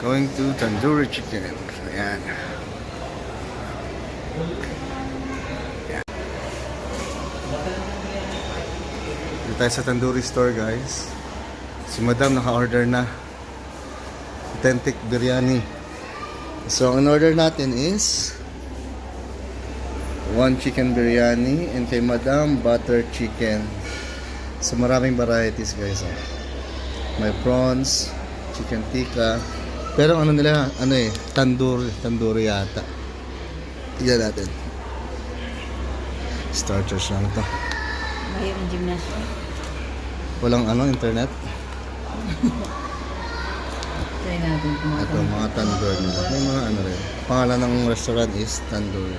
Going to Tandoori Chicken. Ayan. Ayan. Dito tayo sa Tandoori store, guys. Si Madam naka-order na. Authentic biryani. So, ang order natin is 1 chicken biryani and kay Madam butter chicken. So, maraming varieties, guys. Oh. May prawns, chicken tikka. Pero ano nila, tandoori yata. Tignan natin. Starters lang ito. Mahirap gymnasium. Walang internet. Try natin kumain. Ito, mga tandoor nila. May mga rin. Pangalan ng restaurant is Tandoor.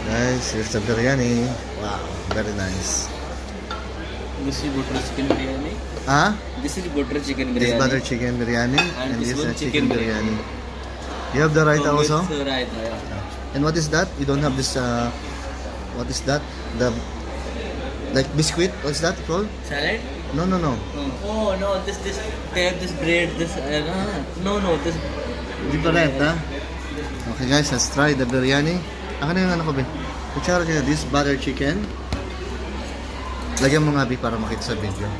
Guys, here's the biryani. Wow, very nice. This is butter chicken biryani. Ah? This is butter chicken This biryani. butter chicken biryani and this this one chicken chicken biryani. You have the raita also? Right, yeah. And what is that? You don't have this, what is that? The, like biscuit? What's that called? Salad? No. Oh no, this they have this bread. This no this. Different, ha? Okay guys, let's try the biryani. Akin na yung ano ko, Ben. Kutsara kayo, this butter chicken. Lagyan mo nga, Bi, para makita sa video.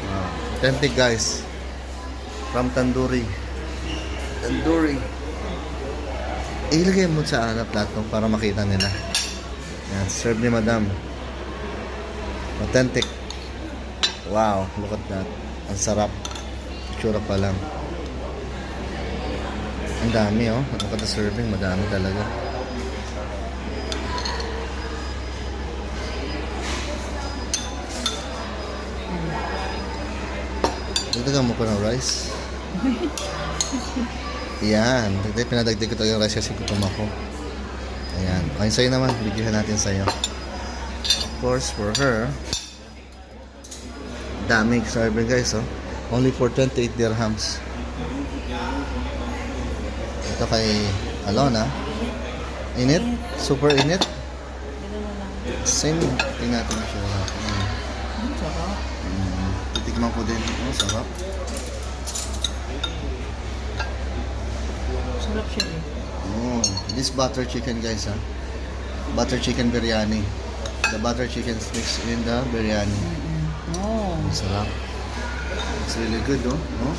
Wow. Authentic, guys. From Tandoori. Tandoori. Ilagay mo sa plato para makita nila. Yan, serve ni Madam. Authentic. Wow, look at that. Ang sarap. Itsura pa lang. Ang dami, oh. Ano kada serving? Madami talaga. Dagdagan mo pa ng rice. Yan. Pinadagdag ko talaga yung rice kasi gutom ako. Ayan. Okay, sa'yo naman. Bigyan natin sa'yo. Of course, for her. Dami serving, guys, oh. Only for 28 dirhams. Ito kay Alona. Init? Super init? Same. Tingnan natin siya. Sarap. Titikman ko din. Oh, sarap. Sarap siya eh. Oh, this butter chicken, guys, ha. Butter chicken biryani. The butter chicken is mixed in the biryani. Oh. Ang sarap. It's really good, oh. Oh.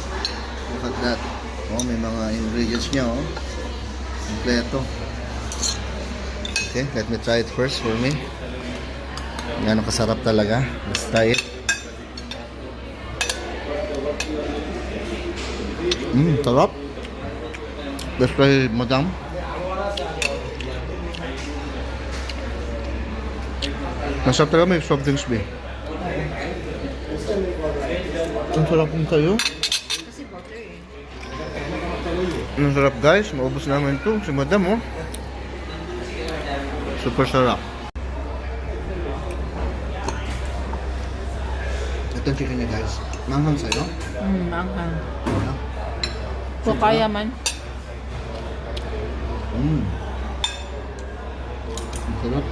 Look at that. Oh, may mga ingredients niya, oh. Kompleto. Okay, let me try it first for me. Yan, kasarap talaga. Let's try it. Sarap. Let's try, Madam. Masarap talaga, may soft drinks, be. Ang sarap ng kayo. Kasi butter eh. Ang sarap, guys. Maubos namin ito. Si Madam, oh. Super sarap. Ito yung chicken niya, guys. Manghang sa'yo. Manghang. Ano? So kaya man. Ang sarap.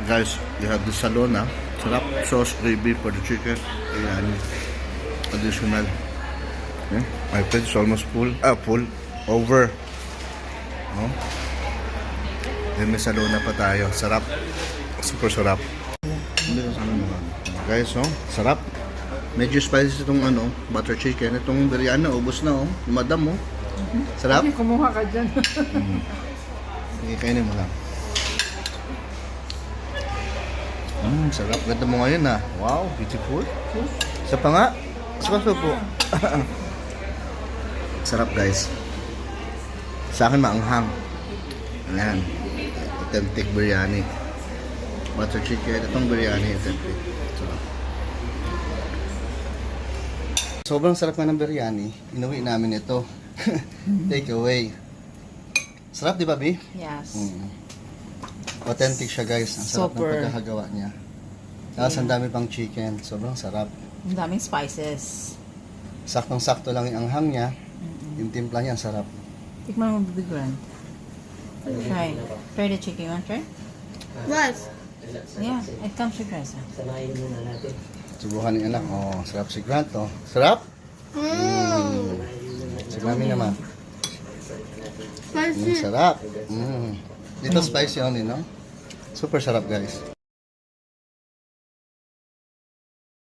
Guys, you have the salona. Sarap. Sauce gravy for the chicken. Ayan. Additional. Okay. My plate is almost full. Full. Over. Oh. Then may salona pa tayo. Sarap. Super sarap. Guys, oh. Sarap. Medyo spicy itong butter chicken. Itong biryani, ubos na, oh. Yung Madam, oh. Sarap. Ay, kumuha ka dyan. Sige, kainin mo lang. Sarap. Ganda mo ngayon, ah. Wow, beautiful. Isa pa nga. Isa pa po. Sarap, guys. Sa akin, maanghang. Ayan. Authentic biryani. Butter chicken. Itong biryani, authentic. Sarap. Sobrang sarap nga ng biryani. Inuwi namin ito. Take away. Sarap, di ba, Bi? Yes. Authentic siya, guys. Ang sarap ng Super. pagkakagawa niya. Tapos ang dami pang chicken. Sobrang sarap. Ang daming spices. Saktong-sakto lang yung anghang niya. Yung timpla niya, ang sarap. Tikman mo, Big Grand. Try. Try the chicken. You want to try? Yes. Yeah, it comes with rice. Subukan ni anak. Oh, sarap si Grant, oh. Sarap? Si Mami naman. Sarap. Dito spicy only, no? Super sarap, guys.